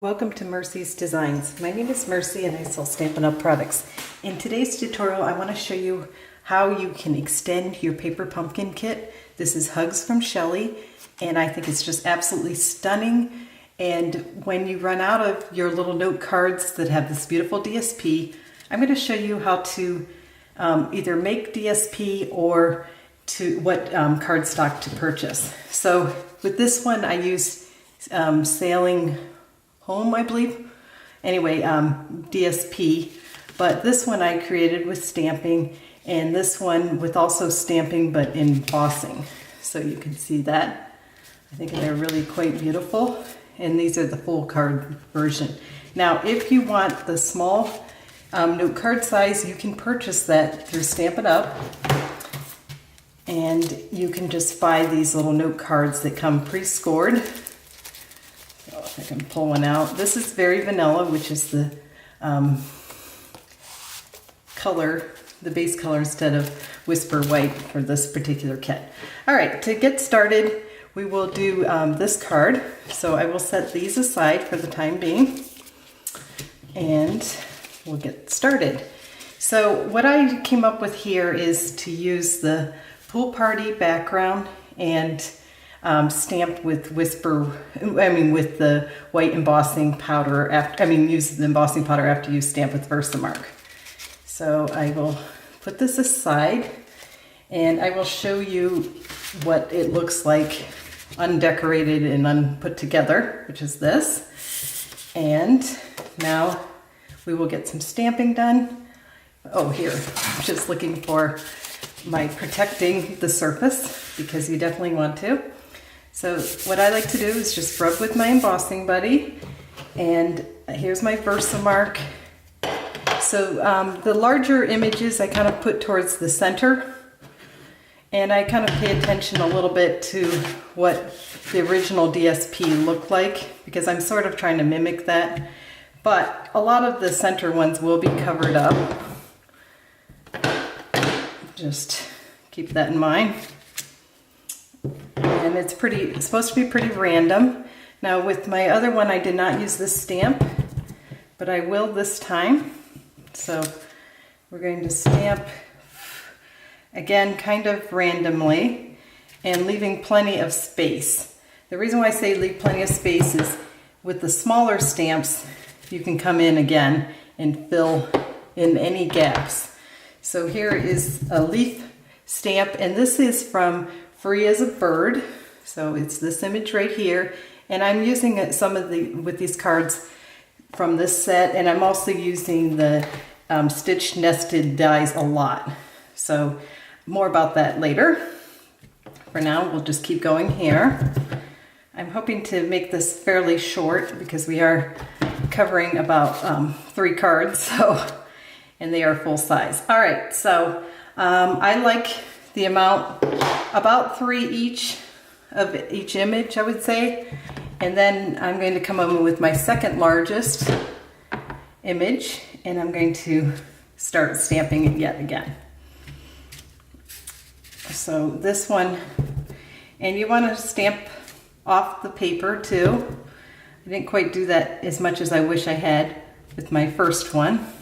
Welcome to Mercy's Designs. My name is Mercy and I sell Stampin' Up! Products. In today's tutorial, I want to show you how you can extend your paper pumpkin kit. This is Hugs from Shelly, and I think it's just absolutely stunning. And when you run out of your little note cards that have this beautiful DSP, I'm going to show you how to either make DSP or to what cardstock to purchase. So with this one, I used Sailing Home, I believe. Anyway, DSP, but this one I created with stamping, and this one with also stamping but embossing. So you can see that. I think they're really quite beautiful, and these are the full card version. Now, if you want the small note card size, you can purchase that through Stampin' Up! And you can just buy these little note cards that come pre-scored. I can pull one out. This is Very Vanilla, which is the color, the base color instead of Whisper White for this particular kit. All right, to get started, we will do this card. So I will set these aside for the time being, and we'll get started. So what I came up with here is to use the pool party background and stamped with with the white embossing powder use the embossing powder after you stamp with Versamark. So I will put this aside and I will show you what it looks like undecorated and unput together, which is this. And now we will get some stamping done. Oh, here, I'm just looking for my protecting the surface, because you definitely want to. So what I like to do is just rub with my embossing buddy, and here's my Versamark. So the larger images I kind of put towards the center, and I kind of pay attention a little bit to what the original DSP looked like, because I'm sort of trying to mimic that. But a lot of the center ones will be covered up. Just keep that in mind. And it's supposed to be pretty random. Now with my other one, I did not use this stamp, but I will this time. So we're going to stamp again, kind of randomly, and leaving plenty of space. The reason why I say leave plenty of space is with the smaller stamps, you can come in again and fill in any gaps. So here is a leaf stamp, and this is from Free as a Bird. So it's this image right here, and I'm using with these cards from this set, and I'm also using the stitched nested dies a lot. So more about that later. For now, we'll just keep going here. I'm hoping to make this fairly short because we are covering about 3 cards, and they are full size. All right, so I like the amount, about 3 each of each image, I would say. And then I'm going to come over with my second largest image, and I'm going to start stamping it yet again. So this one, and you want to stamp off the paper too. I didn't quite do that as much as I wish I had with my first one.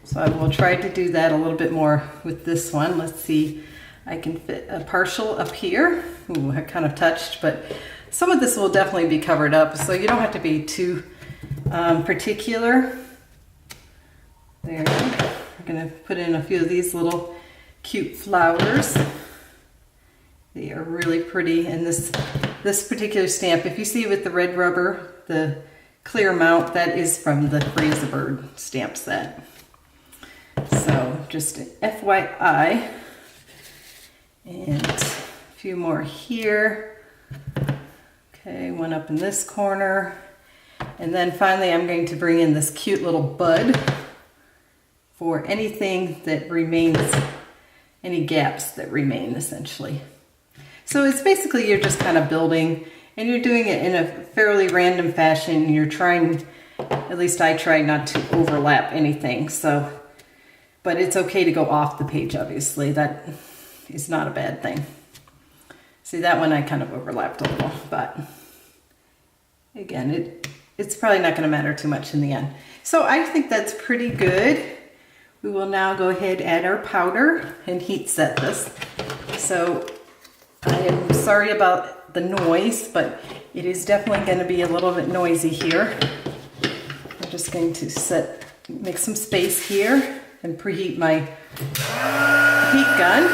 So I will try to do that a little bit more with this one. Let's see, I can fit a partial up here. Ooh, I kind of touched, but some of this will definitely be covered up, so you don't have to be too particular. There, I'm gonna put in a few of these little cute flowers. They are really pretty, and this particular stamp, if you see with the red rubber, the clear amount, that is from the Free as a Bird stamp set. So just an FYI, and a few more here. Okay, one up in this corner. And then finally I'm going to bring in this cute little bud for anything that remains, any gaps that remain essentially. So it's basically you're just kind of building, and you're doing it in a fairly random fashion. You're trying, at least I try not to overlap anything. So, but it's okay to go off the page, obviously. That is not a bad thing. See, that one I kind of overlapped a little, but again, it's probably not going to matter too much in the end. So I think that's pretty good. We will now go ahead, add our powder, and heat set this. So I am sorry about the noise, but it is definitely going to be a little bit noisy here. I'm just going to make some space here and preheat my heat gun.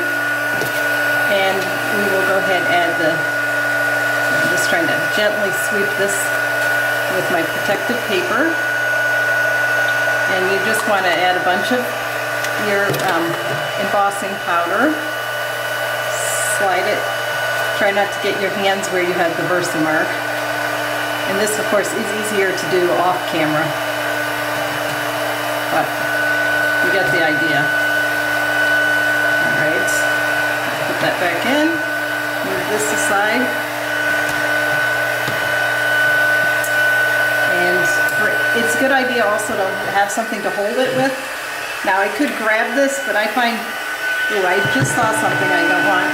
And we will go ahead and add I'm just trying to gently sweep this with my protective paper. And you just want to add a bunch of your embossing powder. Slide it. Try not to get your hands where you have the Versamark. And this, of course, is easier to do off camera. But you get the idea. All right. Put that back in. Move this aside. And it's a good idea also to have something to hold it with. Now I could grab this, but I find, oh, I just saw something I don't want.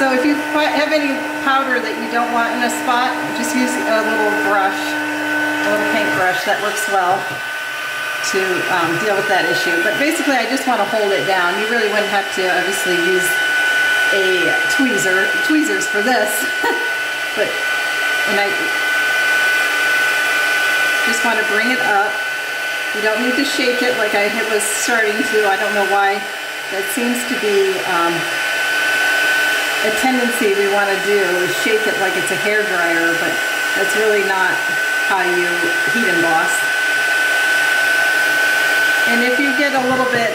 So if you have any powder that you don't want in a spot, just use a little brush, a little paint brush. That works well to deal with that issue. But basically I just want to hold it down. You really wouldn't have to obviously use a tweezers for this. But when I just want to bring it up. You don't need to shake it like I was starting to. I don't know why. That seems to be a tendency we want to do, is shake it like it's a hairdryer, but that's really not how you heat emboss. And if you get a little bit,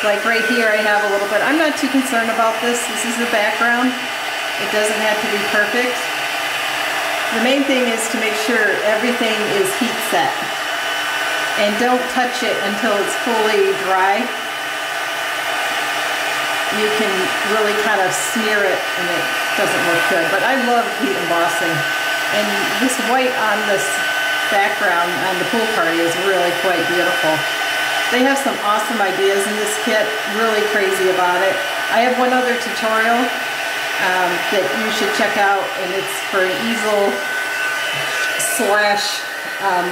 like right here I have a little bit, I'm not too concerned about this. This is the background. It doesn't have to be perfect. The main thing is to make sure everything is heat set. And don't touch it until it's fully dry. You can really kind of smear it and it doesn't look good. But I love heat embossing. And this white on this background on the pool party is really quite beautiful. They have some awesome ideas in this kit. Really crazy about it. I have one other tutorial that you should check out, and it's for an easel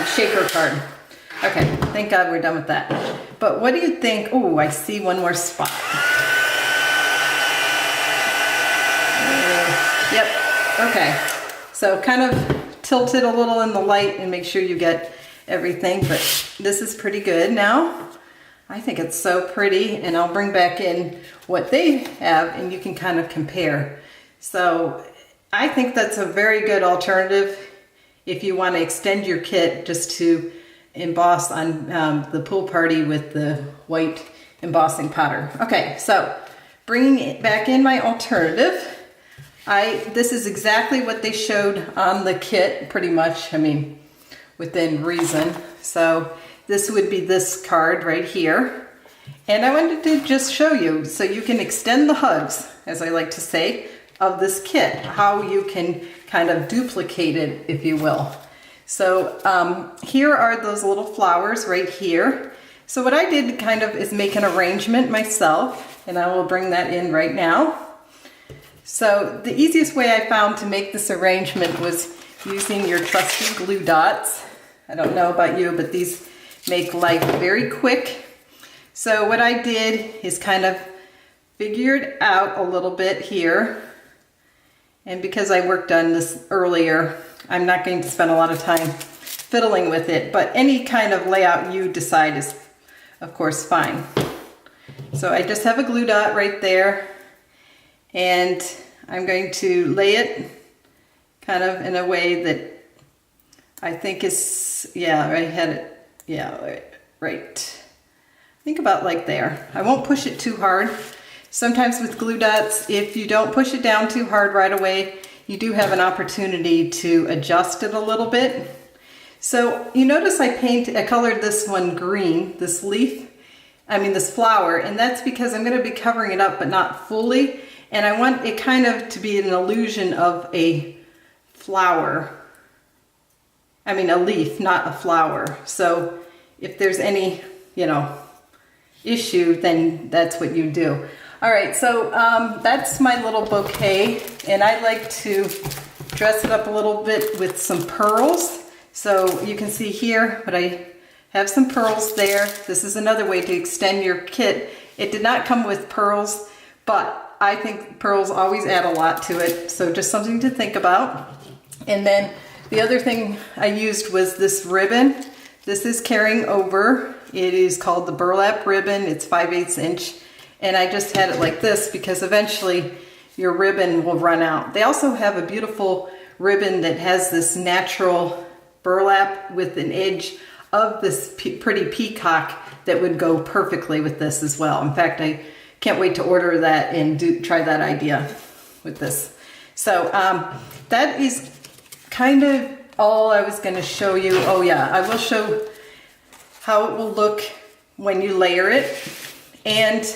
/ shaker card. Okay, thank God we're done with that. But what do you think? Oh, I see one more spot. Yep, okay. So kind of tilt it a little in the light and make sure you get everything, but this is pretty good now. I think it's so pretty, and I'll bring back in what they have and you can kind of compare. So I think that's a very good alternative if you want to extend your kit just to emboss on the pool party with the white embossing powder. Okay, so bringing it back in my alternative, this is exactly what they showed on the kit, pretty much, I mean, within reason. So this would be this card right here. And I wanted to just show you, so you can extend the hugs, as I like to say, of this kit, how you can kind of duplicate it, if you will. So here are those little flowers right here. So what I did kind of is make an arrangement myself, and I will bring that in right now. So the easiest way I found to make this arrangement was using your trusty glue dots. I don't know about you, but these make life very quick. So what I did is kind of figured out a little bit here. And because I worked on this earlier, I'm not going to spend a lot of time fiddling with it, but any kind of layout you decide is, of course, fine. So I just have a glue dot right there, and I'm going to lay it kind of in a way that I think is, yeah, I had it, yeah, right. Think about like there. I won't push it too hard. Sometimes with glue dots, if you don't push it down too hard right away, you do have an opportunity to adjust it a little bit. So you notice I colored this one green, this leaf, this flower, and that's because I'm going to be covering it up but not fully, and I want it kind of to be an illusion of a flower. A leaf, not a flower. So if there's any, issue, then that's what you do. All right, so that's my little bouquet, and I like to dress it up a little bit with some pearls. So you can see here, but I have some pearls there. This is another way to extend your kit. It did not come with pearls, but I think pearls always add a lot to it. So just something to think about. And then the other thing I used was this ribbon. This is carrying over. It is called the Burlap Ribbon. It's 5/8 inch. And I just had it like this because eventually your ribbon will run out. They also have a beautiful ribbon that has this natural burlap with an edge of this pretty peacock that would go perfectly with this as well. In fact, I can't wait to order that and try that idea with this. So that is kind of all I was going to show you. Oh yeah, I will show how it will look when you layer it and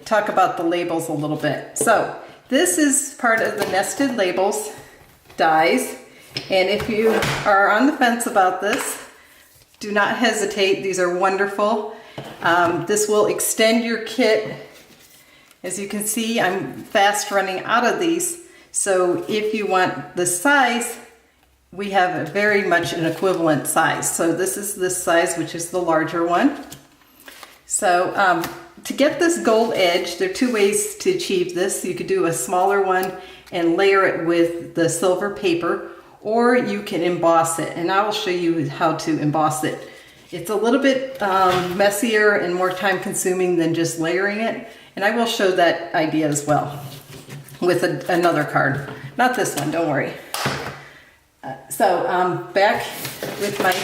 talk about the labels a little bit. So this is part of the nested labels dies, and if you are on the fence about this, do not hesitate. These are wonderful. This will extend your kit. As you can see, I'm fast running out of these. So if you want the size, we have a very much an equivalent size. So this is this size, which is the larger one. So to get this gold edge, there are two ways to achieve this. You could do a smaller one and layer it with the silver paper, or you can emboss it, and I will show you how to emboss it. It's a little bit messier and more time consuming than just layering it, and I will show that idea as well with another card. Not this one, don't worry. So back with my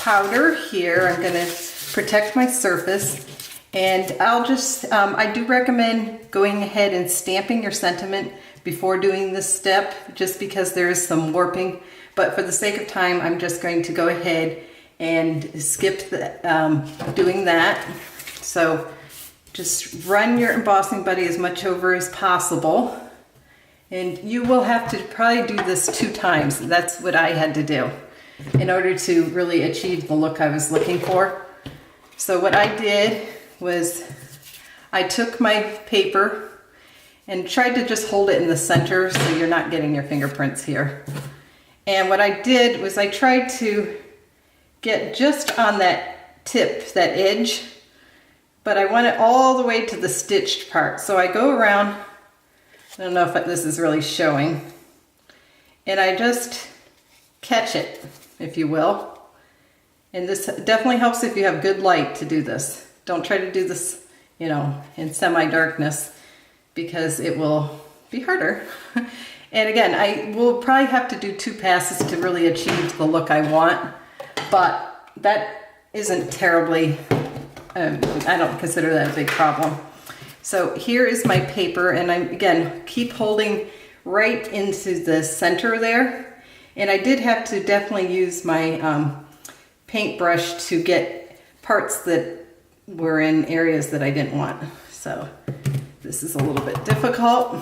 powder here, I'm gonna protect my surface, and I'll just, I do recommend going ahead and stamping your sentiment before doing this step, just because there is some warping, but for the sake of time, I'm just going to go ahead and skip doing that. So just run your embossing buddy as much over as possible. And you will have to probably do this 2 times. That's what I had to do in order to really achieve the look I was looking for. So what I did was I took my paper and tried to just hold it in the center so you're not getting your fingerprints here. And what I did was I tried to get just on that tip, that edge, but I want it all the way to the stitched part. So I go around, I don't know if this is really showing, and I just catch it, if you will. And this definitely helps if you have good light to do this. Don't try to do this, you know, in semi-darkness, because it will be harder. And again, I will probably have to do 2 passes to really achieve the look I want, but that isn't terribly, I don't consider that a big problem. So here is my paper, and I, again, keep holding right into the center there. And I did have to definitely use my paintbrush to get parts that were in areas that I didn't want. So this is a little bit difficult.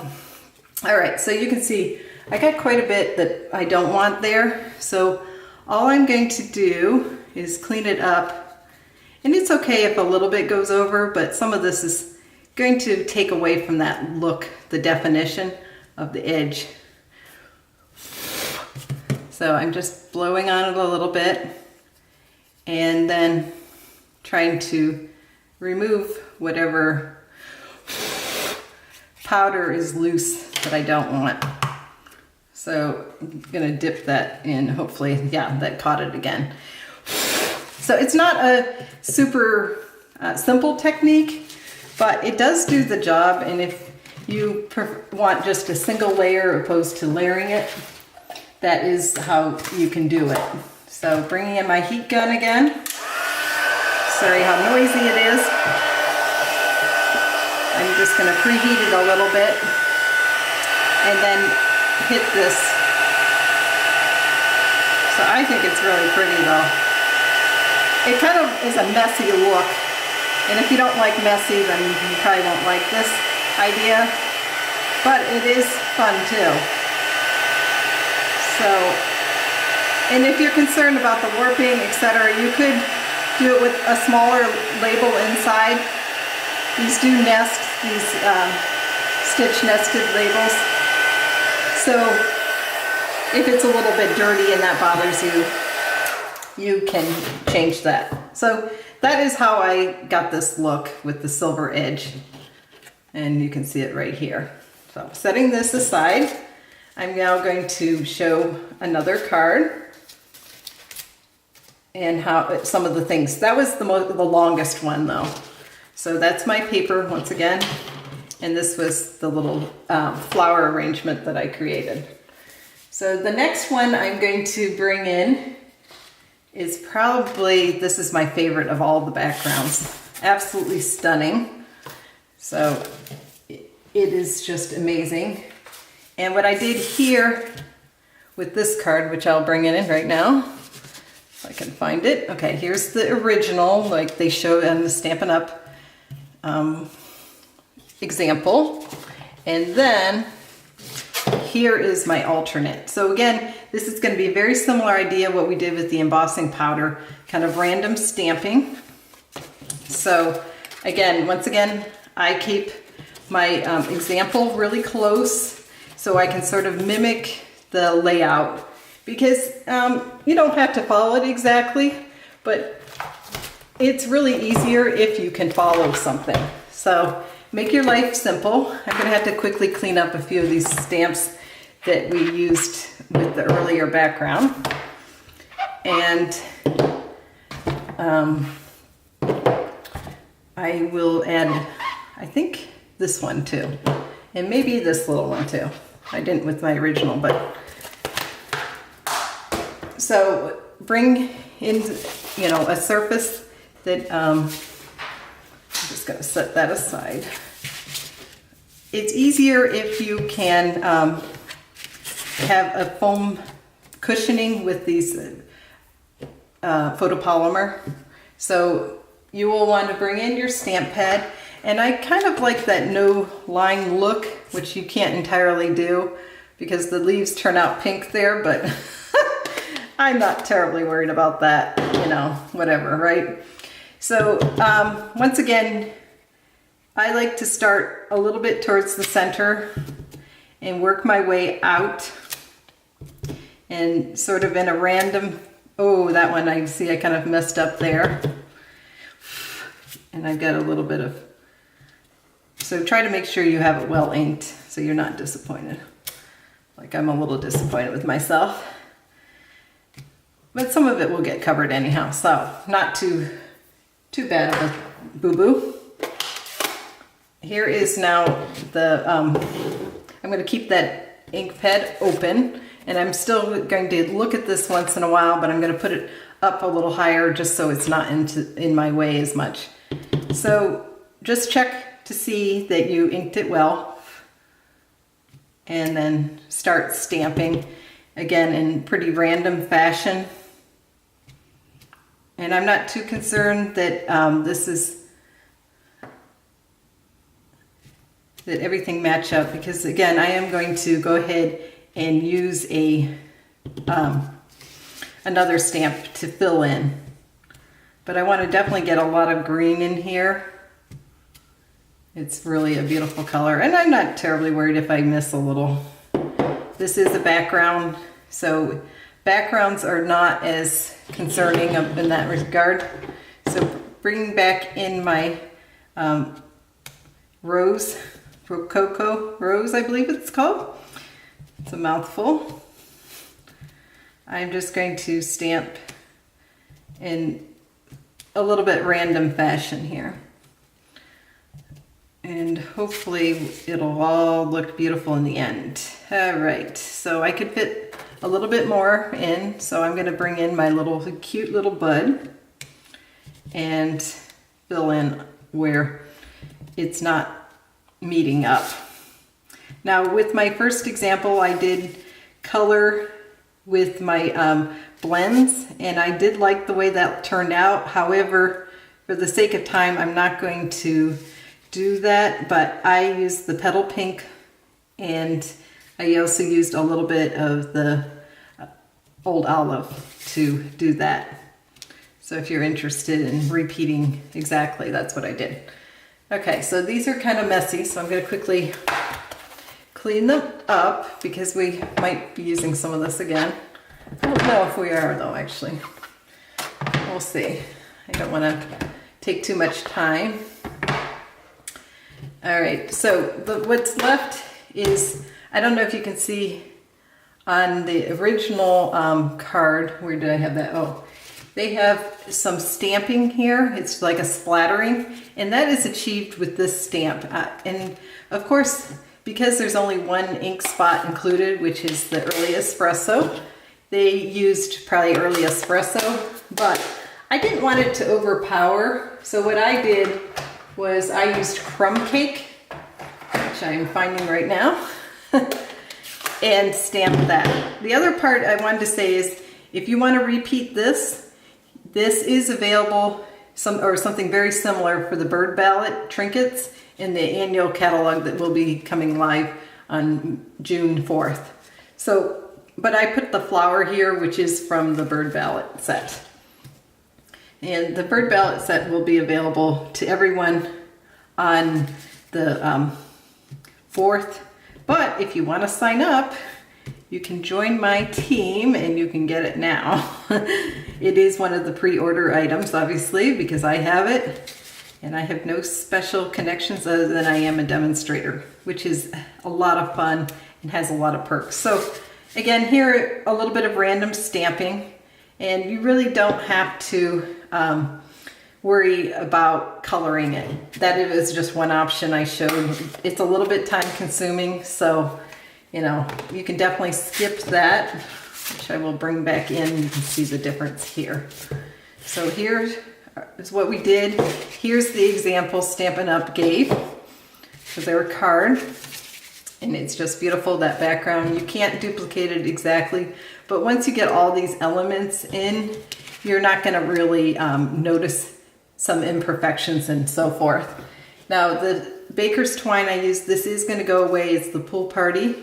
All right, so you can see I got quite a bit that I don't want there. So all I'm going to do is clean it up. And it's okay if a little bit goes over, but some of this is going to take away from that look, the definition of the edge. So I'm just blowing on it a little bit and then trying to remove whatever powder is loose that I don't want. So I'm gonna dip that in, hopefully, yeah, that caught it again. So it's not a super simple technique, but it does do the job. And if you want just a single layer opposed to layering it, that is how you can do it. So bringing in my heat gun again. Sorry how noisy it is. I'm just gonna preheat it a little bit and then hit this. So I think it's really pretty though. It kind of is a messy look. And if you don't like messy, then you probably won't like this idea. But it is fun too. So, and if you're concerned about the warping, etc., you could do it with a smaller label inside. These do nest, these stitch nested labels. So if it's a little bit dirty and that bothers you, you can change that. So that is how I got this look with the silver edge. And you can see it right here. So setting this aside, I'm now going to show another card and how some of the things. That was the longest one though. So that's my paper once again. And this was the little flower arrangement that I created. So the next one I'm going to bring in is probably, this is my favorite of all the backgrounds. Absolutely stunning. So it is just amazing. And what I did here with this card, which I'll bring it in right now, if I can find it. Okay, here's the original, like they show in the Stampin' Up! Example. And then here is my alternate. So again, this is going to be a very similar idea what we did with the embossing powder, kind of random stamping. So again, once again, I keep my example really close so I can sort of mimic the layout, because you don't have to follow it exactly, but it's really easier if you can follow something. So make your life simple. I'm going to have to quickly clean up a few of these stamps that we used with the earlier background. And I will add, I think, this one too. And maybe this little one too. I didn't with my original, but. So bring in, you know, a surface that, I'm just going to set that aside. It's easier if you can have a foam cushioning with these photopolymer. So you will want to bring in your stamp pad, and I kind of like that no line look, which you can't entirely do because the leaves turn out pink there, but I'm not terribly worried about that, you know, whatever, right? So once again, I like to start a little bit towards the center and work my way out and sort of in a random, oh, that one I see I kind of messed up there. And I've got a little bit of, so try to make sure you have it well inked so you're not disappointed. Like I'm a little disappointed with myself. But some of it will get covered anyhow, so not too bad of a boo-boo. Here is now the, I'm going to keep that ink pad open, and I'm still going to look at this once in a while, but I'm going to put it up a little higher just so it's not in my way as much. So just check to see that you inked it well, and then start stamping again in pretty random fashion. And I'm not too concerned that that everything match up, because again, I am going to go ahead and use a another stamp to fill in. But I want to definitely get a lot of green in here. It's really a beautiful color, and I'm not terribly worried if I miss a little. This is a background, so backgrounds are not as concerning in that regard. So bringing back in my rose, Rococo Rose, I believe it's called. It's a mouthful. I'm just going to stamp in a little bit random fashion here. And hopefully it'll all look beautiful in the end. All right, so I could fit a little bit more in, so I'm going to bring in my little cute little bud and fill in where it's not meeting up. Now with my first example, I did color with my blends, and I did like the way that turned out. However, for the sake of time, I'm not going to do that, but I used the Petal Pink, and I also used a little bit of the Old Olive to do that. So if you're interested in repeating exactly, that's what I did. Okay, so these are kind of messy, so I'm going to quickly clean them up because we might be using some of this again. I don't know if we are though, actually. we'll see. I don't want to take too much time. All right, so what's left is, I don't know if you can see on the original card, where did I have that? Oh, they have some stamping here. It's like a splattering, and that is achieved with this stamp. And of course, because there's only one ink spot included, which is the early espresso, they used probably early espresso, but I didn't want it to overpower. So what I did was I used Crumb Cake, which I'm finding right now, and stamped that. The other part I wanted to say is, if you want to repeat this is available, something very similar for the bird ballot trinkets in the annual catalog that will be coming live on June 4th. So, but I put the flower here, which is from the bird ballot set. And the bird ballot set will be available to everyone on the 4th. But if you want to sign up, you can join my team and you can get it now. It is one of the pre-order items, obviously, because I have it. And I have no special connections other than I am a demonstrator, which is a lot of fun and has a lot of perks. So again, here, a little bit of random stamping. And you really don't have to worry about coloring it. That is just one option I showed. It's a little bit time consuming, so you know, you can definitely skip that, which I will bring back in. You can see the difference here. So here is what we did. Here's the example Stampin' Up! Gave for their card. And it's just beautiful, that background. You can't duplicate it exactly, but once you get all these elements in, you're not gonna really notice some imperfections and so forth. Now the Baker's Twine I used, this is gonna go away. It's the Pool Party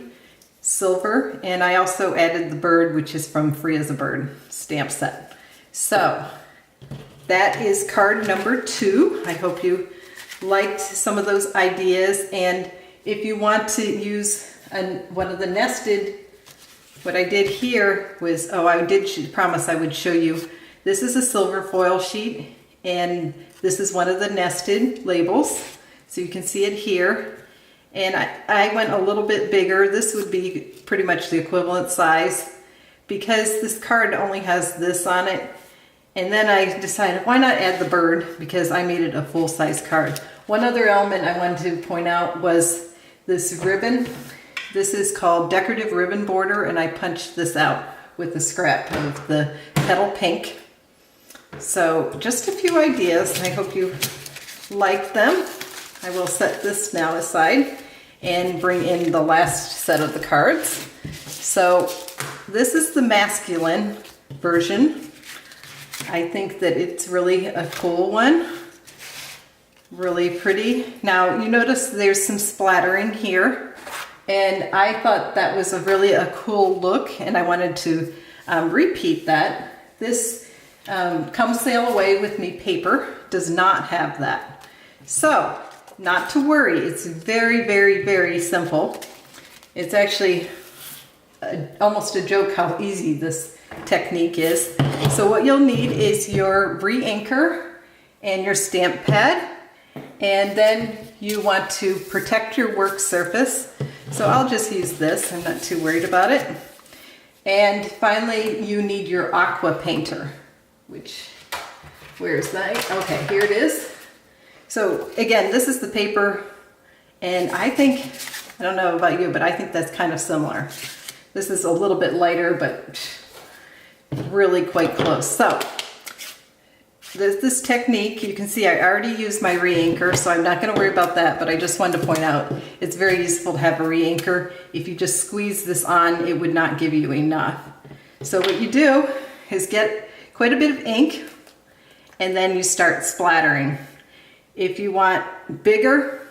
Silver, and I also added the bird, which is from Free as a Bird stamp set. So that is card number 2. I hope you liked some of those ideas, and if you want to use one of the nested, what I did here was, I did promise I would show you. This is a silver foil sheet, and this is one of the nested labels. So you can see it here. And I went a little bit bigger. This would be pretty much the equivalent size because this card only has this on it. And then I decided, why not add the bird, because I made it a full-size card. One other element I wanted to point out was this ribbon. This is called Decorative Ribbon Border, and I punched this out with a scrap of the Petal Pink. So just a few ideas. I hope you like them. I will set this now aside and bring in the last set of the cards. So this is the masculine version. I think that it's really a cool one. Really pretty. Now you notice there's some splattering here, and I thought that was a cool look, and I wanted to repeat that. This Come Sail Away With Me paper does not have that. So not to worry, it's very, very, very simple. It's actually almost a joke how easy this technique is. So what you'll need is your re-inker and your stamp pad. And then you want to protect your work surface. So I'll just use this, I'm not too worried about it. And finally, you need your aqua painter, which, where's that? Okay, here it is. So again, this is the paper, and I think, I don't know about you, but I think that's kind of similar. This is a little bit lighter, but really quite close. So this technique, you can see I already used my re-inker, so I'm not going to worry about that, but I just wanted to point out it's very useful to have a re-inker. If you just squeeze this on, it would not give you enough. So what you do is get quite a bit of ink, and then you start splattering. If you want bigger,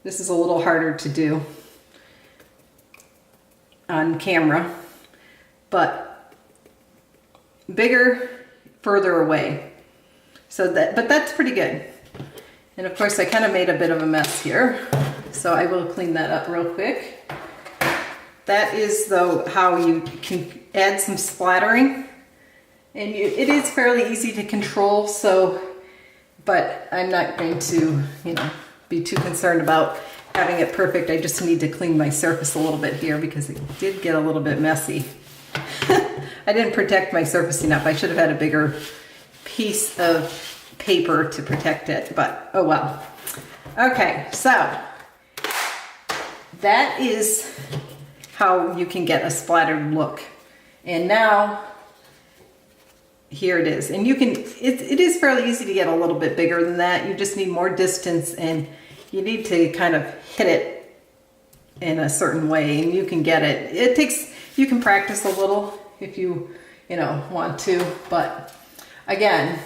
this is a little harder to do on camera, but bigger, further away. So but that's pretty good. And of course I kind of made a bit of a mess here, so I will clean that up real quick. That is though how you can add some splattering And it is fairly easy to control, so, but I'm not going to, you know, be too concerned about having it perfect. I just need to clean my surface a little bit here because it did get a little bit messy. I didn't protect my surface enough. I should have had a bigger piece of paper to protect it, but oh well. Okay, so that is how you can get a splattered look. And now, here it is. And you can, it is fairly easy to get a little bit bigger than that. You just need more distance and you need to kind of hit it in a certain way and you can get it. It takes, you can practice a little if you know, want to, but again,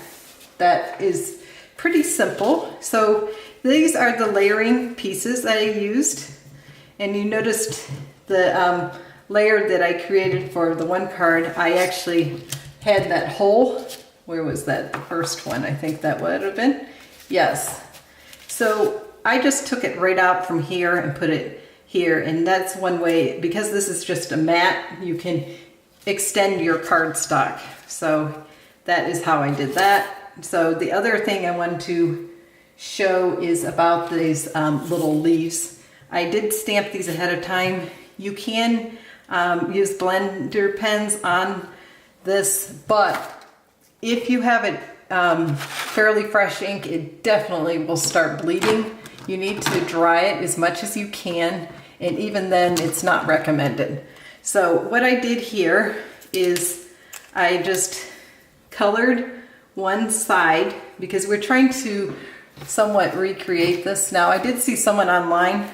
that is pretty simple. So these are the layering pieces that I used. And you noticed the layer that I created for the one card, I actually had that hole. Where was that? The first one, I think that would have been. Yes. So I just took it right out from here and put it here. And that's one way, because this is just a mat, you can extend your cardstock. So that is how I did that. So the other thing I wanted to show is about these little leaves. I did stamp these ahead of time. You can use blender pens on this, but if you have it fairly fresh ink, it definitely will start bleeding. You need to dry it as much as you can, and even then it's not recommended. So what I did here is I just colored one side because we're trying to somewhat recreate this. Now I did see someone online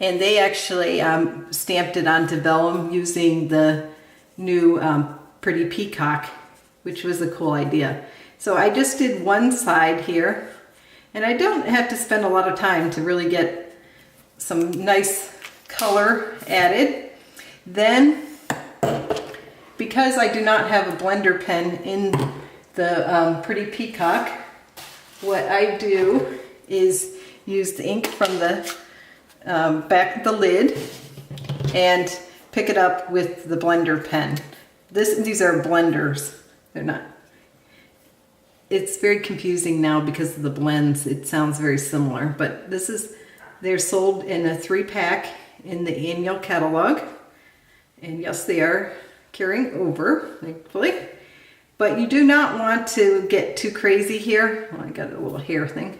and they actually stamped it onto vellum using the new pretty Peacock, which was a cool idea. So I just did one side here, and I don't have to spend a lot of time to really get some nice color added. Then, because I do not have a blender pen in the pretty Peacock, what I do is use the ink from the back of the lid and pick it up with the blender pen. These are blenders. They're not. It's very confusing now because of the blends. It sounds very similar, but they're sold in a 3-pack in the annual catalog. And yes, they are carrying over, thankfully. But you do not want to get too crazy here. Oh, I got a little hair thing.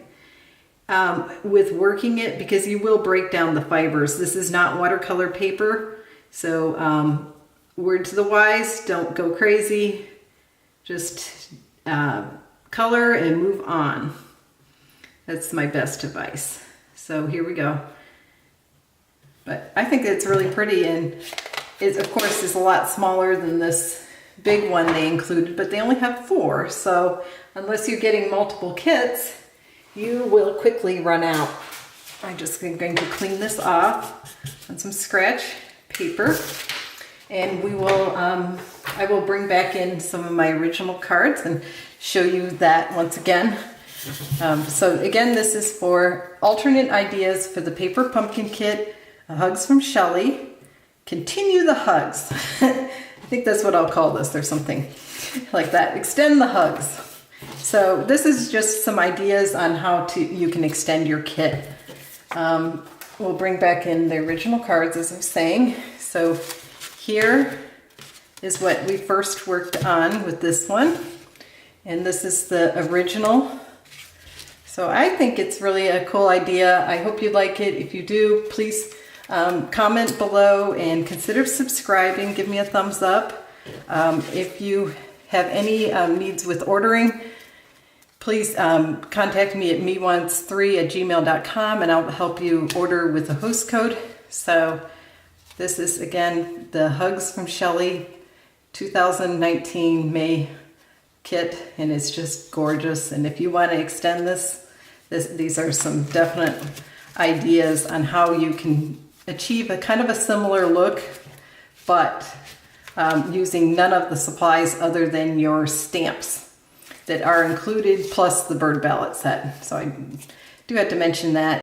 With working it, because you will break down the fibers. This is not watercolor paper, so word to the wise, don't go crazy. Just color and move on. That's my best advice. So here we go. But I think it's really pretty, and it of course is a lot smaller than this big one they included, but they only have 4. So unless you're getting multiple kits, you will quickly run out. I'm just going to clean this off on some scratch paper, and we will, I will bring back in some of my original cards and show you that once again. So again, this is for alternate ideas for the paper pumpkin kit, Hugs from Shelly. Continue the hugs. I think that's what I'll call this, or something like that. Extend the hugs. So this is just some ideas on how you can extend your kit. We'll bring back in the original cards, as I'm saying. So here is what we first worked on with this one. And this is the original. So I think it's really a cool idea. I hope you like it. If you do, please comment below and consider subscribing. Give me a thumbs up. If you have any needs with ordering, please contact me at meonce3@gmail.com and I'll help you order with a host code. So this is, again, the Hugs from Shelly 2019 May kit, and it's just gorgeous. And if you want to extend these are some definite ideas on how you can achieve a kind of a similar look, but using none of the supplies other than your stamps that are included, plus the bird ballot set. So I do have to mention that.